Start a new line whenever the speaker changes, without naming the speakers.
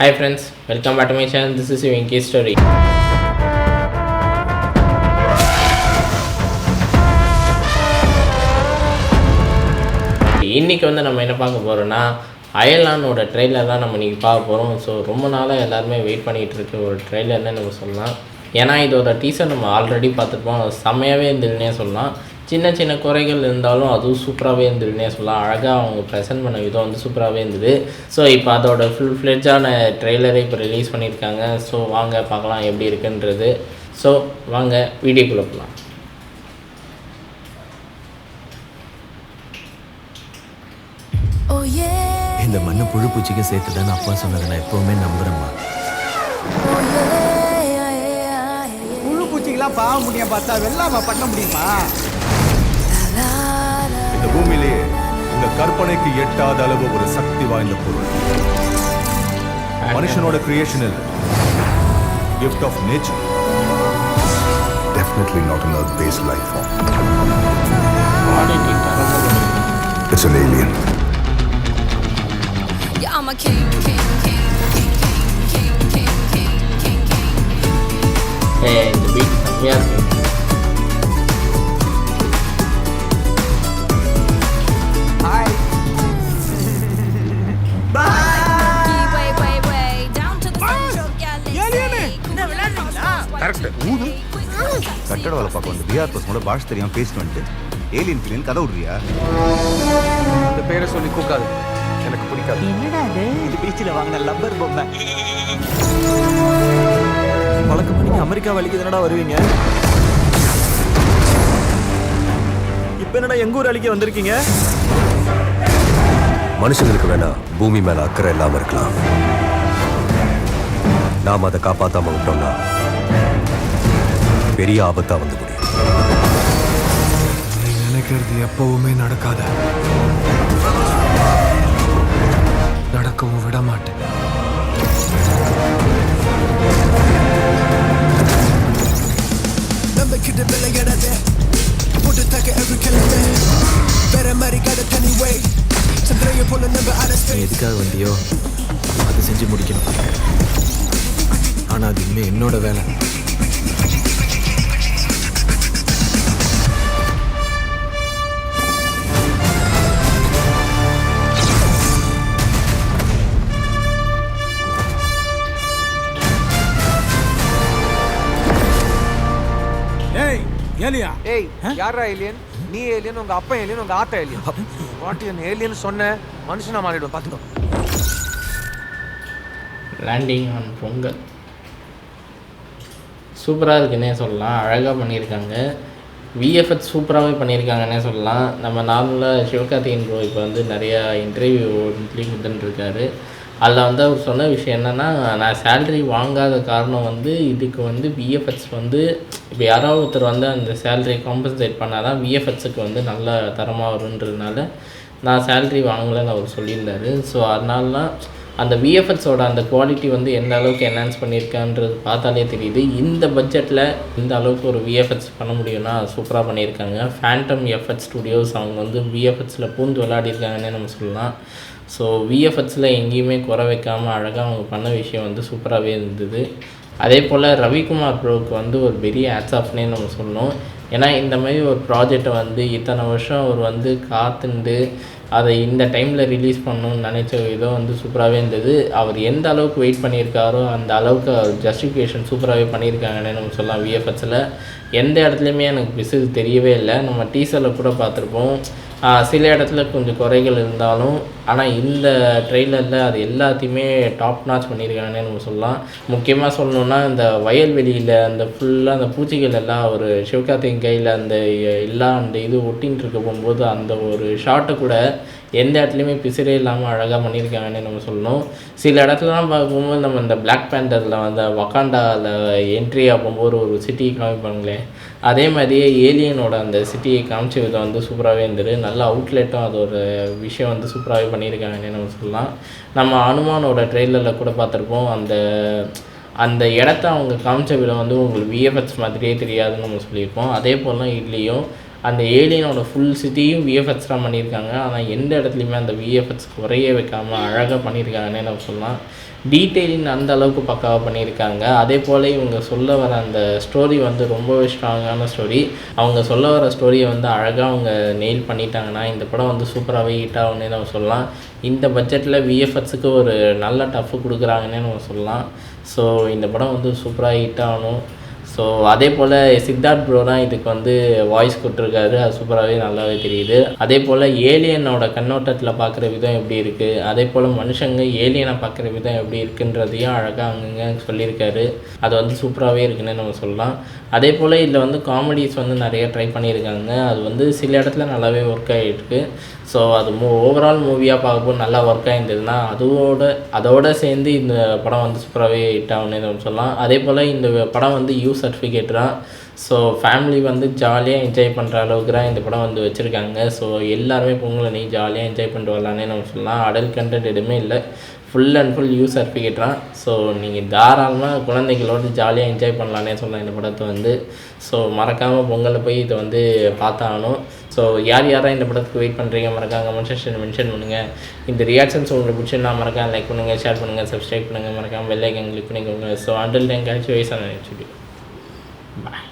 Hi friends, welcome back to my channel. This is Vinky Story. இன்றைக்கி நம்ம என்ன பார்க்க போகிறோன்னா அயலானோட ட்ரெய்லர் தான் நம்ம இன்றைக்கி பார்க்க போகிறோம். ஸோ ரொம்ப நாளாக எல்லாருமே வெயிட் பண்ணிகிட்டு இருக்க ஒரு ட்ரெய்லர்னு நம்ம சொல்லலாம். ஏன்னா இதோட டீசர் நம்ம ஆல்ரெடி பார்த்துருப்போம். செம்மையாகவே இருந்ததுன்னே சொல்லலாம். சின்ன சின்ன குறைகள் இருந்தாலும் அதுவும் சூப்பராகவே இருந்ததுன்னே சொல்லலாம். அழகாக அவங்க ப்ரெசென்ட் பண்ண விதம் சூப்பராகவே இருந்தது. ஸோ இப்போ அதோட ஃபுல் ஃப்ளெட்ஜான ட்ரெய்லரை இப்போ ரிலீஸ் பண்ணியிருக்காங்க. ஸோ வாங்க பார்க்கலாம் எப்படி இருக்குன்றது. ஸோ வாங்க வீடியோக்குள்ளே போகலாம்.
இந்த மண்ணு புழு பூச்சிக்கு சேர்த்துதான் அப்பா சொன்னதை நான் எப்பவுமே நம்புறேம்மா.
புழு பூச்சிக்கெல்லாம் பாவ முடியும் பார்த்தா வெள்ளாம பண்ண முடியுமா?
இந்த பூமியிலேயே இந்த கற்பனைக்கு எட்டாத அளவு ஒரு சக்தி வாய்ந்த பொருள் மனுஷனோட கிரியேஷன் இல்ல, gift of nature. Definitely not an earth-based life form. It's an alien.
Yeah, I'm a king.
Hey, the beat, yeah.
Hi
Way down to the central galaxy.
கட்டட வேலை பார்க்க வந்து பிஆர் பசங்களோட பாஷ் தெரியாம பேசிட்டு வந்துட்டு ஏலியன் பிலியன் கதை விடுறியா?
இந்த பேரை சொல்லி கூப்பிடாது, எனக்கு பிடிக்காது.
இது பீச்சில் வாங்கின லப்பர் பொம்மை. வழக்கம் பண்ணி அமெரிக்கா வலிக்கு என்னடா வருவீங்க? இப்ப என்னடா எங்க ஊர் அழிக்க வந்திருக்கீங்க?
மனுஷங்களுக்கு வேணா பூமி மேல அக்கறை இல்லாம இருக்கலாம். நாம் அதை காப்பாத்தாம விட்டோம்னா பெரிய ஆபத்தா வந்து முடியும்.
நீ நினைக்கிறது எப்பவுமே நடக்காத, நடக்கவும் விட மாட்டேன்.
நம்பிக்கிட்டு விளையாடாத, போட்டு தாக்க every கிழமை வேற மாதிரி கடை தனி way சந்திரைய போல நம்ம
நீ
அரசு
எதுக்காக வந்தியோ அதை செஞ்சு முடிக்கணும். ஆனா அது இனிமே என்னோட வேலை.
ஏய் ஏலியா, ஏய் யாரா ஏலியன்? நீ ஏலியன், உங்க அப்பா ஏலியன், உங்க ஆத்தா ஏலியன். வாட் ஏன் ஏலியன் சொன்ன? மனுஷனா மாறிடும் பாத்துக்கோ.
லேண்டிங் ஆன் பொங்கல் சூப்பராக இருக்குன்னே சொல்லலாம். அழகாக பண்ணியிருக்காங்க. விஎஃப்எக்ஸ் சூப்பராகவே பண்ணியிருக்காங்கன்னே சொல்லலாம். நம்ம நார்மலாக சிவகார்த்திகேயன் ப்ரோ இப்போ நிறையா இன்டர்வியூ கொடுத்துட்டுருக்காரு. அதில் அவர் சொன்ன விஷயம் என்னென்னா, நான் சேல்ரி வாங்காத காரணம் இதுக்கு விஎஃப்எக்ஸ் இப்போ யாராவது ஒருத்தர் அந்த சேல்ரி காம்பன்சேட் பண்ணால் தான் விஎஃப்எக்ஸுக்கு நல்ல தரமாக வருன்றதுனால நான் சேல்ரி வாங்கலைன்னு அவர் சொல்லியிருந்தார். ஸோ அதனாலலாம் அந்த விஎஃப்எக்ஸோட அந்த குவாலிட்டி எந்த அளவுக்கு என்ஹான்ஸ் பண்ணியிருக்கான்றது பார்த்தாலே தெரியுது. இந்த பட்ஜெட்டில் இந்த அளவுக்கு ஒரு விஎஃப்எக்ஸ் பண்ண முடியும்னா சூப்பராக பண்ணியிருக்காங்க. ஃபேண்டம் எஃப்எக்ஸ் ஸ்டுடியோஸ் அவங்க விஎஃப்எக்ஸில் பூந்து விளையாடிருக்காங்கன்னே நம்ம சொல்லலாம். ஸோ விஎஃப்எக்ஸில் எங்கேயுமே குறை வைக்காமல் அழகாக அவங்க பண்ண விஷயம் சூப்பராகவே இருந்தது. அதே போல் ரவிக்குமார் ப்ரோவுக்கு ஒரு பெரிய ஹேட்ஸ் ஆஃப்னே நம்ம சொல்லணும். ஏன்னா இந்த மாதிரி ஒரு ப்ராஜெக்டை இத்தனை வருஷம் அவர் காத்துண்டு அதை இந்த டைமில் ரிலீஸ் பண்ணணும்னு நினச்ச விதம் சூப்பராகவே இருந்தது. அவர் எந்த அளவுக்கு வெயிட் பண்ணியிருக்காரோ அந்த அளவுக்கு ஜஸ்டிஃபிகேஷன் சூப்பராகவே பண்ணியிருக்காங்கன்னு நம்ம சொல்லலாம். விஎஃப்எக்ஸில் எந்த இடத்துலையுமே எனக்கு பிசுறு தெரியவே இல்லை. நம்ம டீசரில் கூட பார்த்துருப்போம், சில இடத்துல கொஞ்சம் குறைகள் இருந்தாலும், ஆனால் இந்த ட்ரெய்லரில் அது எல்லாத்தையுமே டாப் நாச் பண்ணியிருக்காங்கன்னே நம்ம சொல்லலாம். முக்கியமாக சொல்லணுன்னா இந்த வயல்வெளியில் ஃபுல்லாக அந்த பூச்சிகள் எல்லாம் ஒரு சிவகார்த்திகேயன் கையில் எல்லாம் இது ஒட்டின்னு இருக்க போகும்போது அந்த ஒரு ஷாட்டை கூட எந்த இடத்துலையுமே பிசிறே இல்லாமல் அழகாக பண்ணியிருக்காங்கன்னு நம்ம சொல்லணும். சில இடத்துலலாம் பார்க்கும்போது நம்ம இந்த பிளாக் பேண்டரில் வக்காண்டாவில் என்ட்ரி ஆகும்போது ஒரு சிட்டியை காமிப்பாங்களே, அதே மாதிரியே ஏலியனோட அந்த சிட்டியை காமிச்ச விதம் சூப்பராகவே இருந்தது. நல்ல அவுட்லெட்டும் அது ஒரு விஷயம் சூப்பராகவே பண்ணியிருக்காங்கன்னு நம்ம சொல்லலாம். நம்ம அனுமானோட ட்ரெய்லரில் கூட பார்த்துருப்போம், அந்த இடத்த அவங்க காமிச்ச விதம் உங்களுக்கு விஎஃப்எக்ஸ் மாதிரியே தெரியாதுன்னு நம்ம சொல்லியிருப்போம். அதே போல் தான் இதுலேயும் அந்த ஏலியனோட ஃபுல் சிட்டியும் விஎஃப்எக்ஸ் தான் பண்ணியிருக்காங்க. ஆனால் எந்த இடத்துலையுமே அந்த விஎஃப்எக்ஸ் குறைய வைக்காமல் அழகாக பண்ணியிருக்காங்கன்னே நம்ம சொல்லலாம். டீட்டெயிலிங் அந்த அளவுக்கு பக்காவாக பண்ணியிருக்காங்க. அதே போல் இவங்க சொல்ல வர அந்த ஸ்டோரி வந்து ரொம்பவே ஸ்ட்ராங்கான ஸ்டோரி. அவங்க சொல்ல வர ஸ்டோரியை வந்து அழகாக அவங்க நெயில் பண்ணிட்டாங்கன்னா இந்த படம் வந்து சூப்பராகவே ஹிட் ஆகும்னே நம்ம சொல்லலாம். இந்த பட்ஜெட்டில் விஎஃப்எக்ஸுக்கு ஒரு நல்ல டஃப்பு கொடுக்குறாங்கன்னே நம்ம சொல்லலாம். ஸோ இந்த படம் வந்து சூப்பராக ஹிட் ஆகணும். ஸோ அதே போல் சித்தார்த் ப்ரோ தான் இதுக்கு வந்து வாய்ஸ் கொடுத்துருக்காரு. அது சூப்பராகவே நல்லாவே தெரியுது. அதே போல் ஏலியனோட கண்ணோட்டத்தில் பார்க்குற விதம் எப்படி இருக்குது, அதே போல் மனுஷங்க ஏலியனை பார்க்குற விதம் எப்படி இருக்குன்றதையும் அழகாக அங்கங்கே சொல்லியிருக்காரு. அது வந்து சூப்பராகவே இருக்குன்னு நம்ம சொல்லலாம். அதே போல் இதில் வந்து காமெடிஸ் வந்து நிறைய ட்ரை பண்ணியிருக்காங்க. அது வந்து சில இடத்துல நல்லாவே ஒர்க் ஆகிருக்கு. ஸோ அது ஓவரால் மூவியாக பார்க்கும்போது நல்லா ஒர்க் ஆகிருந்ததுன்னா அதோடு சேர்ந்து இந்த படம் வந்து சூப்பராகவே ஹிட் ஆகுன்னு நம்ம சொல்லலாம். அதே போல் இந்த படம் வந்து சர்டிஃபிகேட் தான். ஸோ ஃபேமிலி வந்து ஜாலியாக என்ஜாய் பண்ணுற அளவுக்கு தான் இந்த படம் வந்து வச்சுருக்காங்க. ஸோ எல்லாருமே பொங்கலை நீ ஜாலியாக என்ஜாய் பண்ணிட்டு வரலான்னே நம்ம சொல்லலாம். அடல்ட் கண்டென்ட் எதுவுமே இல்லை, ஃபுல் அண்ட் ஃபுல் சர்டிஃபிகேட் தான். ஸோ நீங்கள் தாராளமாக குழந்தைகளோடு ஜாலியாக என்ஜாய் பண்ணலான்னே சொல்லலாம் இந்த படத்தை வந்து. ஸோ மறக்காமல் பொங்கலை போய் இதை வந்து பார்த்தாகணும். ஸோ யாரெல்லாம் இந்த படத்துக்கு வெயிட் பண்ணுறீங்க மறக்காம கமெண்ட் செக்ஷன் மென்ஷன் பண்ணுங்கள். இந்த ரியாக்ஷன்ஸ் உங்களுக்கு பிடிச்சிருந்தா மறக்காம லைக் பண்ணுங்கள், ஷேர் பண்ணுங்கள், சப்ஸ்கிரைப் பண்ணுங்கள், மறக்காமல் பெல் ஐக்கன் கிளிக் பண்ணிக்கோங்க. So until then catch you guys on the next video. Bye.